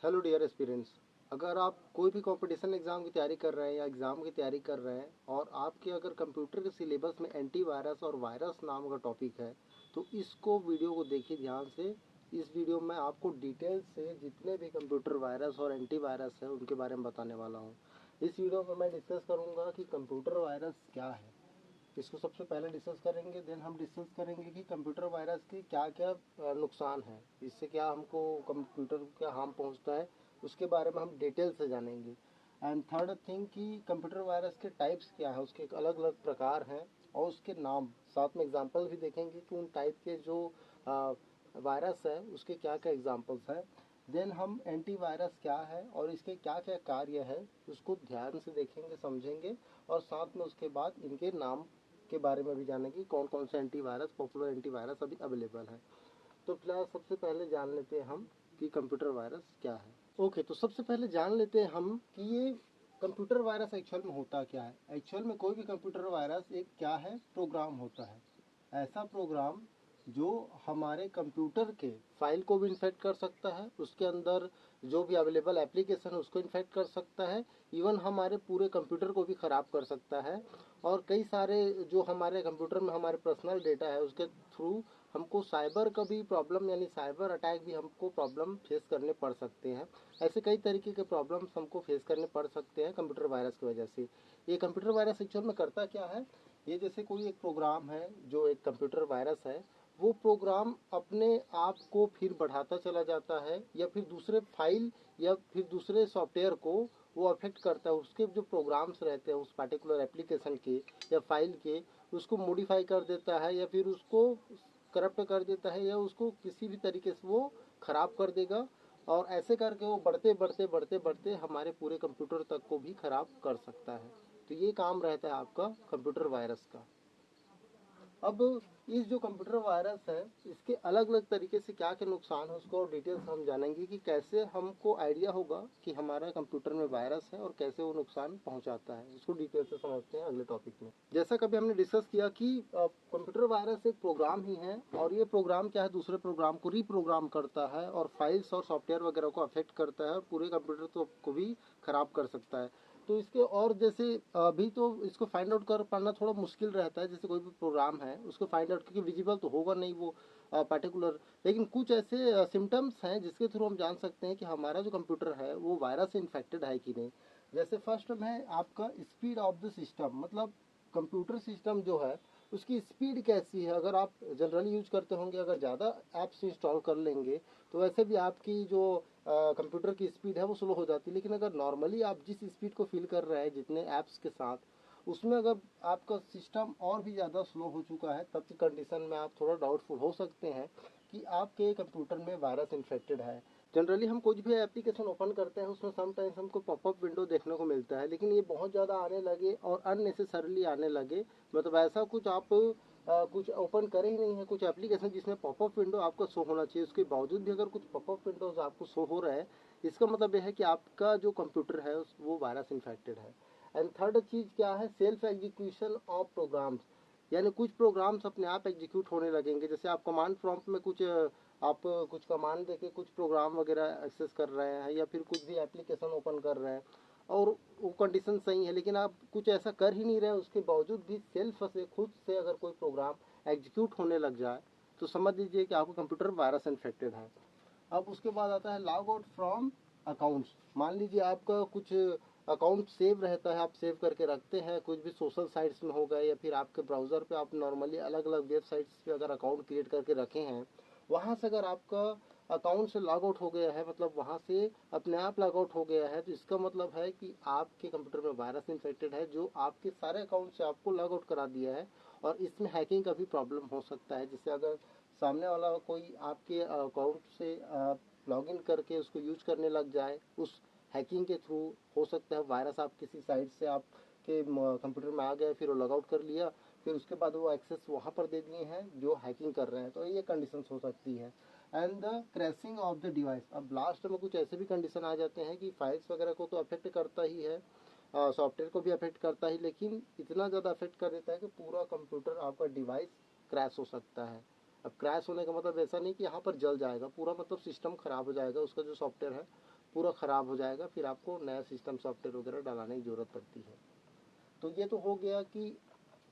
Hello dear aspirants. अगर आप कोई भी कंपटीशन एग्ज़ाम की तैयारी कर रहे हैं या एग्ज़ाम की तैयारी कर रहे हैं और आपके अगर कंप्यूटर के सिलेबस में एंटीवायरस और वायरस नाम का टॉपिक है तो इसको वीडियो को देखिए ध्यान से। इस वीडियो में आपको डिटेल से जितने भी कंप्यूटर वायरस और एंटीवायरस है उनके बारे में बताने वाला हूँ। इस वीडियो में मैं डिस्कस करूँगा कि कंप्यूटर वायरस क्या है, इसको सबसे पहले डिस्कस करेंगे। देन हम डिस्कस करेंगे कि कंप्यूटर वायरस के क्या क्या नुकसान है, इससे क्या हमको कंप्यूटर को क्या हार्म पहुंचता है, उसके बारे में हम डिटेल से जानेंगे। एंड थर्ड थिंग कि कंप्यूटर वायरस के टाइप्स क्या है, उसके अलग अलग प्रकार हैं और उसके नाम, साथ में एग्जांपल भी देखेंगे कि उन टाइप के जो वायरस है उसके क्या क्या एग्जांपल्स हैं। देन हम एंटीवायरस क्या है और इसके क्या क्या कार्य है उसको ध्यान से देखेंगे, समझेंगे और साथ में उसके बाद इनके नाम के बारे में भी जानेंगे, कौन कौन से एंटीवायरस, पॉपुलर एंटीवायरस अभी अवेलेबल है। तो फिलहाल सबसे पहले जान लेते हैं हम कि कंप्यूटर वायरस क्या है। ओके, तो सबसे पहले जान लेते हैं हम कि ये कंप्यूटर वायरस एक्चुअल में होता क्या है। एक्चुअल में कोई भी कंप्यूटर वायरस एक क्या है, प्रोग्राम होता है। ऐसा प्रोग्राम जो हमारे कंप्यूटर के फाइल को भी इन्फेक्ट कर सकता है, उसके अंदर जो भी अवेलेबल एप्लीकेशन है उसको इन्फेक्ट कर सकता है, इवन हमारे पूरे कंप्यूटर को भी ख़राब कर सकता है। और कई सारे जो हमारे कंप्यूटर में हमारे पर्सनल डेटा है उसके थ्रू हमको साइबर का भी प्रॉब्लम यानी साइबर अटैक भी हमको प्रॉब्लम फेस करने पड़ सकते हैं। ऐसे कई तरीके के प्रॉब्लम्स हमको फेस करने पड़ सकते हैं कंप्यूटर वायरस की वजह से। ये कंप्यूटर वायरस एक्चुअल में करता क्या है, ये जैसे कोई एक प्रोग्राम है जो एक कंप्यूटर वायरस है, वो प्रोग्राम अपने आप को फिर बढ़ाता चला जाता है या फिर दूसरे फाइल या फिर दूसरे सॉफ्टवेयर को वो अफेक्ट करता है। उसके जो प्रोग्राम्स रहते हैं उस पार्टिकुलर एप्लीकेशन के या फाइल के, उसको मॉडिफाई कर देता है या फिर उसको करप्ट कर देता है या उसको किसी भी तरीके से वो ख़राब कर देगा। और ऐसे करके वो बढ़ते बढ़ते बढ़ते बढ़ते हमारे पूरे कंप्यूटर तक को भी ख़राब कर सकता है। तो ये काम रहता है आपका कंप्यूटर वायरस का। अब इस जो कंप्यूटर वायरस है इसके अलग अलग तरीके से क्या क्या नुकसान है उसको डिटेल्स हम जानेंगे कि कैसे हमको आइडिया होगा कि हमारा कंप्यूटर में वायरस है और कैसे वो नुकसान पहुंचाता है, उसको डिटेल से समझते हैं अगले टॉपिक में। जैसा कभी हमने डिस्कस किया कि कंप्यूटर वायरस एक प्रोग्राम ही है और ये प्रोग्राम क्या है, दूसरे प्रोग्राम को रीप्रोग्राम करता है और फाइल्स और सॉफ्टवेयर वगैरह को अफेक्ट करता है, पूरे कंप्यूटर को भी खराब कर सकता है। तो इसके और जैसे अभी तो इसको फाइंड आउट कर पाना थोड़ा मुश्किल रहता है, जैसे कोई भी प्रोग्राम है उसको फाइंड आउट, क्योंकि विजिबल तो होगा नहीं वो पर्टिकुलर। लेकिन कुछ ऐसे सिम्टम्स हैं जिसके थ्रू हम जान सकते हैं कि हमारा जो कंप्यूटर है वो वायरस से इन्फेक्टेड है कि नहीं। जैसे फर्स्ट में है आपका स्पीड ऑफ द सिस्टम, मतलब कंप्यूटर सिस्टम जो है उसकी स्पीड कैसी है। अगर आप जनरली यूज करते होंगे, अगर ज़्यादा ऐप्स इंस्टॉल कर लेंगे तो वैसे भी आपकी जो कंप्यूटर की स्पीड है वो स्लो हो जाती है। लेकिन अगर नॉर्मली आप जिस स्पीड को फील कर रहे हैं जितने ऐप्स के साथ, उसमें अगर आपका सिस्टम और भी ज़्यादा स्लो हो चुका है तब की कंडीशन में आप थोड़ा डाउटफुल हो सकते हैं कि आपके कंप्यूटर में वायरस इन्फेक्टेड है। जनरली हम कुछ भी एप्लीकेशन ओपन करते हैं उसमें समटाइम्स हमको पॉपअप विंडो देखने को मिलता है, लेकिन ये बहुत ज़्यादा आने लगे और अननेसेसरली आने लगे। मतलब ऐसा कुछ आप कुछ ओपन करे ही नहीं है कुछ एप्लीकेशन जिसमें पॉपअप विंडो आपका शो होना चाहिए, उसके बावजूद भी अगर कुछ पॉपअप विंडोज आपको शो हो रहा है, इसका मतलब यह है कि आपका जो कंप्यूटर है वो वायरस इन्फेक्टेड है। एंड थर्ड चीज़ क्या है, सेल्फ एग्जीक्यूशन ऑफ प्रोग्राम्स, यानी कुछ प्रोग्राम्स अपने आप एग्जीक्यूट होने लगेंगे। जैसे आप कमांड प्रॉम्प्ट में कुछ आप कुछ कमांड देके कुछ प्रोग्राम वगैरह एक्सेस कर रहे हैं या फिर कुछ भी एप्लीकेशन ओपन कर रहे हैं और वो कंडीशन सही है, लेकिन आप कुछ ऐसा कर ही नहीं रहे, उसके बावजूद भी सेल्फ से खुद से अगर कोई प्रोग्राम एग्जीक्यूट होने लग जाए तो समझ लीजिए कि आपका कंप्यूटर वायरस इन्फेक्टेड है। अब उसके बाद आता है लॉग आउट फ्रॉम अकाउंट्स। मान लीजिए आपका कुछ अकाउंट सेव रहता है, आप सेव करके रखते हैं कुछ भी सोशल साइट्स में हो गए या फिर आपके ब्राउज़र पे आप नॉर्मली अलग अलग वेबसाइट्स पे अगर अकाउंट क्रिएट करके रखे हैं, वहाँ से अगर आपका अकाउंट से लॉग आउट हो गया है, मतलब वहाँ से अपने आप लॉग आउट हो गया है, तो इसका मतलब है कि आपके कंप्यूटर में वायरस इन्फेक्टेड है जो आपके सारे अकाउंट से आपको लॉग आउट करा दिया है। और इसमें हैकिंग का भी प्रॉब्लम हो सकता है, जिससे अगर सामने वाला कोई आपके अकाउंट से लॉगिन करके उसको यूज करने लग जाए उस हैकिंग के थ्रू, हो सकता है वायरस आप किसी साइट से आपके कंप्यूटर में आ गया, फिर वो लॉग आउट कर लिया, फिर उसके बाद वो एक्सेस वहाँ पर दे दिए हैं जो हैकिंग कर रहे हैं, तो ये कंडीशन हो सकती है। And the crashing of the device, अब लास्ट में कुछ ऐसे भी कंडीशन आ जाते हैं कि फाइल्स वगैरह को तो अफेक्ट करता ही है, सॉफ्टवेयर को भी अफेक्ट करता ही, लेकिन इतना ज़्यादा अफेक्ट कर देता है कि पूरा कंप्यूटर आपका डिवाइस क्रैश हो सकता है। अब क्रैश होने का मतलब ऐसा नहीं कि यहाँ पर जल जाएगा पूरा, मतलब सिस्टम ख़राब हो जाएगा, उसका जो सॉफ्टवेयर है पूरा ख़राब हो जाएगा, फिर आपको नया सिस्टम सॉफ्टवेयर वगैरह डलाने की ज़रूरत पड़ती है। तो ये तो हो गया कि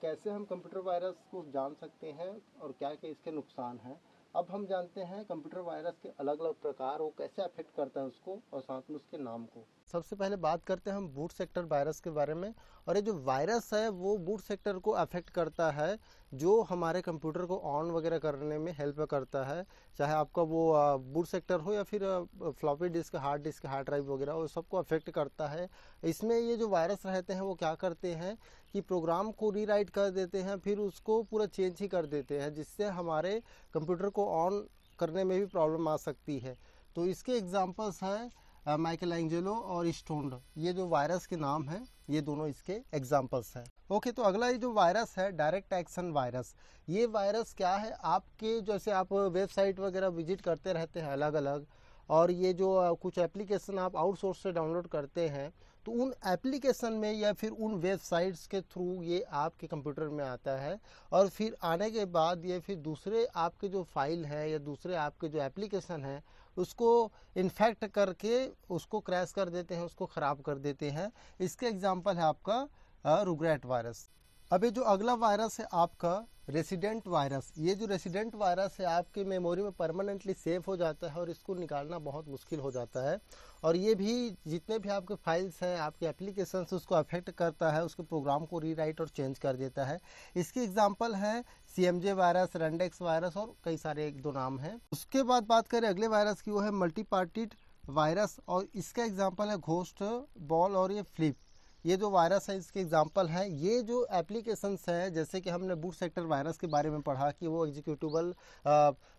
कैसे हम कंप्यूटर वायरस को जान सकते हैं और क्या क्या इसके नुकसान हैं। अब हम जानते हैं कंप्यूटर वायरस के अलग अलग प्रकार, वो कैसे अफेक्ट करता है उसको, और साथ में उसके नाम को। सबसे पहले बात करते हैं हम बूट सेक्टर वायरस के बारे में। और ये जो वायरस है वो बूट सेक्टर को अफेक्ट करता है, जो हमारे कंप्यूटर को ऑन वगैरह करने में हेल्प करता है। चाहे आपका वो बूट सेक्टर हो या फिर फ्लॉपी डिस्क, हार्ड ड्राइव वगैरह, वो सबको अफेक्ट करता है। इसमें ये जो वायरस रहते हैं वो क्या करते हैं कि प्रोग्राम को रीराइट कर देते हैं, फिर उसको पूरा चेंज ही कर देते हैं, जिससे हमारे कंप्यूटर को ऑन करने में भी प्रॉब्लम आ सकती है। तो इसके एग्जांपल्स हैं माइकलएंजेलो और स्टोन्ड, ये जो वायरस के नाम हैं, ये दोनों इसके एग्जांपल्स हैं। ओके, तो अगला ये जो वायरस है डायरेक्ट एक्शन वायरस। ये वायरस क्या है, आपके जैसे आप वेबसाइट वगैरह विजिट करते रहते हैं अलग अलग, और ये जो कुछ एप्लीकेशन आप आउटसोर्स से डाउनलोड करते हैं, तो उन एप्लीकेशन में या फिर उन वेबसाइट्स के थ्रू ये आपके कंप्यूटर में आता है, और फिर आने के बाद ये फिर दूसरे आपके जो फाइल है या दूसरे आपके जो एप्लीकेशन है उसको इन्फेक्ट करके उसको क्रैश कर देते हैं, उसको ख़राब कर देते हैं। इसके एग्जांपल है आपका रुग्रेट वायरस। अब ये जो अगला वायरस है आपका रेसिडेंट वायरस। ये जो रेसिडेंट वायरस है आपके मेमोरी में परमानेंटली सेव हो जाता है और इसको निकालना बहुत मुश्किल हो जाता है, और ये भी जितने भी आपके फाइल्स हैं, आपके एप्लीकेशंस, उसको अफेक्ट करता है, उसके प्रोग्राम को रीराइट और चेंज कर देता है। इसके एग्जांपल हैं CMJ वायरस, रेंडेक्स वायरस, और कई सारे एक दो नाम हैं। उसके बाद बात करें अगले वायरस की, वो है मल्टीपार्टिड वायरस, और इसका एग्जाम्पल है घोस्ट, बॉल और ये फ्लिप। ये जो वायरस है इसके एग्जांपल हैं। ये जो एप्लीकेशंस हैं, जैसे कि हमने बूट सेक्टर वायरस के बारे में पढ़ा कि वो एग्जीक्यूटेबल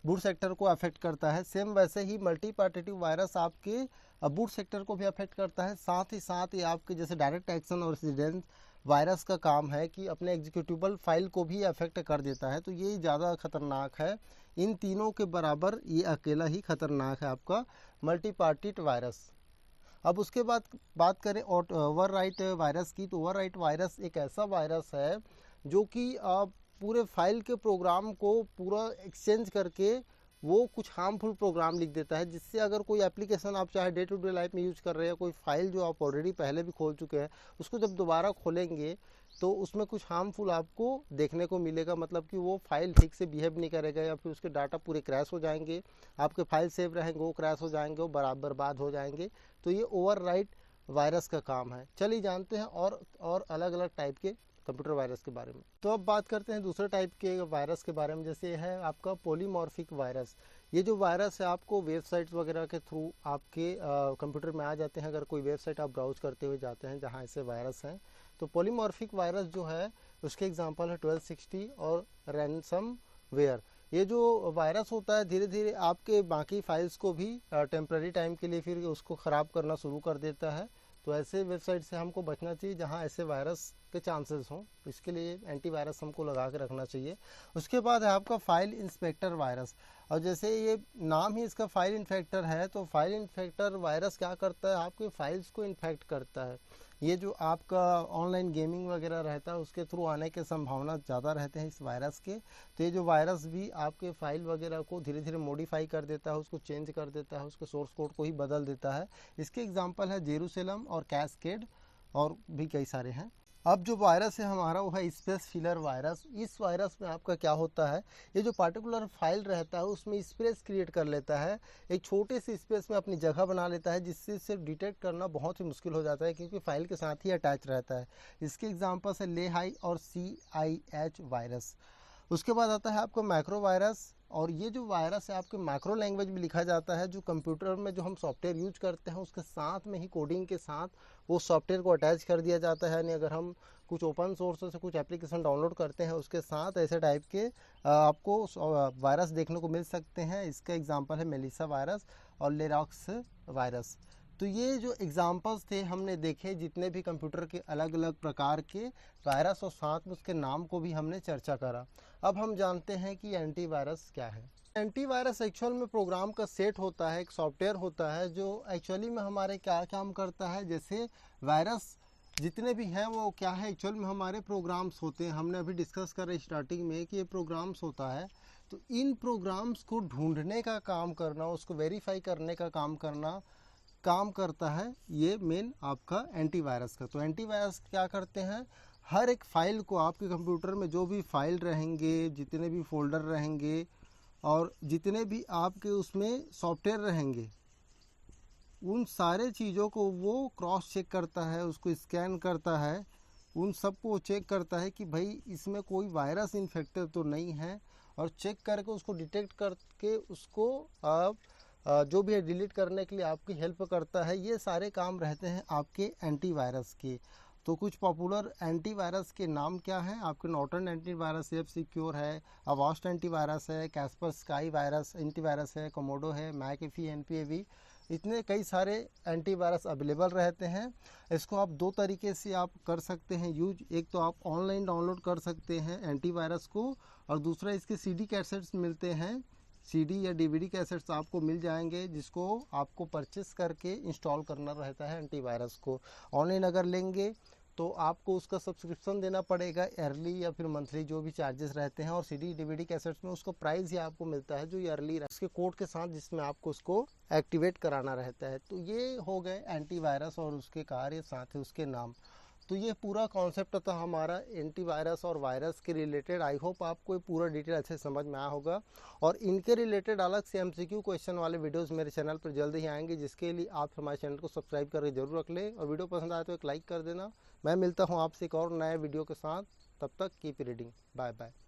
बूट सेक्टर को अफेक्ट करता है, सेम वैसे ही मल्टीपार्टिटिव वायरस आपके बूट सेक्टर को भी अफेक्ट करता है। साथ ही साथ ये आपके जैसे डायरेक्ट एक्शन और रेसिडेंट वायरस का काम है कि अपने एग्जीक्यूटेबल फाइल को भी अफेक्ट कर देता है। तो ये ज़्यादा खतरनाक है, इन तीनों के बराबर ये अकेला ही खतरनाक है आपका मल्टीपार्टिट वायरस। अब उसके बाद बात करें ओवरराइट वायरस की, तो ओवरराइट वायरस एक ऐसा वायरस है जो कि पूरे फाइल के प्रोग्राम को पूरा एक्सचेंज करके वो कुछ हार्मफुल प्रोग्राम लिख देता है, जिससे अगर कोई एप्लीकेशन आप चाहे डे टू डे लाइफ में यूज़ कर रहे हैं, कोई फाइल जो आप ऑलरेडी पहले भी खोल चुके हैं, उसको जब दोबारा खोलेंगे तो उसमें कुछ हार्मफुल आपको देखने को मिलेगा। मतलब कि वो फाइल ठीक से बिहेव नहीं करेगा, या फिर उसके डाटा पूरे क्रैश हो जाएंगे, आपके फाइल सेव रहेंगे वो क्रैश हो जाएंगे, वो बर्बाद हो जाएंगे। तो ये ओवरराइट वायरस का काम है। चलिए जानते हैं और अलग अलग टाइप के कंप्यूटर वायरस के बारे में। तो अब बात करते हैं दूसरे टाइप के वायरस के बारे में, जैसे है आपका पॉलीमॉर्फिक वायरस। ये जो वायरस है आपको वेबसाइट्स वगैरह के थ्रू आपके कंप्यूटर में आ जाते हैं। अगर कोई वेबसाइट आप ब्राउज करते हुए जाते हैं जहाँ ऐसे वायरस हैं, तो पॉलीमॉर्फिक वायरस जो है उसके एग्जांपल है 1260 और रैनसमवेयर। ये जो वायरस होता है धीरे धीरे आपके बाकी फाइल्स को भी टेम्पररी टाइम के लिए फिर उसको ख़राब करना शुरू कर देता है। तो ऐसे वेबसाइट से हमको बचना चाहिए जहां ऐसे वायरस के चांसेस हों। इसके लिए एंटीवायरस हमको लगा के रखना चाहिए। उसके बाद है आपका फाइल इंस्पेक्टर वायरस। और जैसे ये नाम ही इसका फाइल इन्फेक्टर है, तो फाइल इन्फेक्टर वायरस क्या करता है, आपके फाइल्स को इन्फेक्ट करता है। ये जो आपका ऑनलाइन गेमिंग वगैरह रहता है उसके थ्रू आने के संभावना ज़्यादा रहते हैं इस वायरस के। तो ये जो वायरस भी आपके फाइल वगैरह को धीरे धीरे मॉडिफाई कर देता है, उसको चेंज कर देता है, उसके सोर्स कोड को ही बदल देता है। इसके एग्जांपल है जेरूसलम और कैस्केड, और भी कई सारे हैं। अब जो वायरस है हमारा वो है स्पेस फिलर वायरस। इस वायरस में आपका क्या होता है, ये जो पार्टिकुलर फाइल रहता है उसमें स्पेस क्रिएट कर लेता है, एक छोटे से स्पेस में अपनी जगह बना लेता है, जिससे सिर्फ डिटेक्ट करना बहुत ही मुश्किल हो जाता है, क्योंकि फाइल के साथ ही अटैच रहता है। इसके एग्जांपल्स है लेहाई और CIH वायरस। उसके बाद आता है आपका मैक्रो वायरस, और ये जो वायरस है आपके मैक्रो लैंग्वेज में लिखा जाता है। जो कंप्यूटर में जो हम सॉफ्टवेयर यूज करते हैं उसके साथ में ही कोडिंग के साथ वो सॉफ्टवेयर को अटैच कर दिया जाता है। यानी अगर हम कुछ ओपन सोर्स से कुछ एप्लीकेशन डाउनलोड करते हैं उसके साथ ऐसे टाइप के आपको वायरस देखने को मिल सकते हैं। इसका एग्जांपल है मेलिसा वायरस और लेरॉक्स वायरस। तो ये जो एग्जांपल्स थे हमने देखे जितने भी कंप्यूटर के अलग अलग प्रकार के वायरस, और साथ में उसके नाम को भी हमने चर्चा करा। अब हम जानते हैं कि एंटीवायरस क्या है। एंटीवायरस एक्चुअल में प्रोग्राम का सेट होता है, एक सॉफ्टवेयर होता है जो एक्चुअली में हमारे क्या काम करता है। जैसे वायरस जितने भी हैं वो क्या है, एक्चुअल में हमारे प्रोग्राम्स होते हैं। हमने अभी डिस्कस करा स्टार्टिंग में कि ये प्रोग्राम्स होता है। तो इन प्रोग्राम्स को ढूंढने का काम करना, उसको वेरीफाई करने का काम करना, काम करता है ये मेन आपका एंटीवायरस का। तो एंटीवायरस क्या करते हैं, हर एक फाइल को आपके कंप्यूटर में जो भी फाइल रहेंगे, जितने भी फोल्डर रहेंगे और जितने भी आपके उसमें सॉफ्टवेयर रहेंगे, उन सारे चीज़ों को वो क्रॉस चेक करता है, उसको स्कैन करता है, उन सब को चेक करता है कि भाई इसमें कोई वायरस इन्फेक्टेड तो नहीं है, और चेक करके उसको डिटेक्ट करके उसको आप जो भी है डिलीट करने के लिए आपकी हेल्प करता है। ये सारे काम रहते हैं आपके एंटीवायरस के। तो कुछ पॉपुलर एंटीवायरस के नाम क्या हैं आपके, नॉर्टन एंटीवायरस सेफ सिक्योर है, अवास्ट एंटीवायरस है, कैस्परस्काई वायरस एंटीवायरस है, कोमोडो है, मैकेफी, एनपीएवी, इतने कई सारे एंटीवायरस अवेलेबल रहते हैं। इसको आप दो तरीके से आप कर सकते हैं यूज। एक तो आप ऑनलाइन डाउनलोड कर सकते हैं एंटीवायरस को, और दूसरा इसके सीडी कैसेट्स मिलते हैं, सीडी या डीवीडी कैसेट्स आपको मिल जाएंगे, जिसको आपको परचेस करके इंस्टॉल करना रहता है एंटीवायरस को। ऑनलाइन अगर लेंगे तो आपको उसका सब्सक्रिप्शन देना पड़ेगा, ईयरली या फिर मंथली जो भी चार्जेस रहते हैं, और सीडी डीवीडी कैसेट्स में उसको प्राइस ही आपको मिलता है जो ईयरली उसके कोड के साथ, जिसमें आपको उसको एक्टिवेट कराना रहता है। तो ये हो गए एंटीवायरस और उसके कार्य, साथ ही उसके नाम। तो ये पूरा कॉन्सेप्ट था हमारा एंटीवायरस और वायरस के रिलेटेड। आई होप आपको ये पूरा डिटेल अच्छे समझ में आया होगा, और इनके रिलेटेड अलग से एमसीक्यू क्वेश्चन वाले वीडियोस मेरे चैनल पर जल्द ही आएंगे, जिसके लिए आप हमारे चैनल को सब्सक्राइब करके जरूर रख लें, और वीडियो पसंद आए तो एक लाइक कर देना। मैं मिलता हूँ आपसे एक और नए वीडियो के साथ, तब तक कीप रीडिंग, बाय बाय।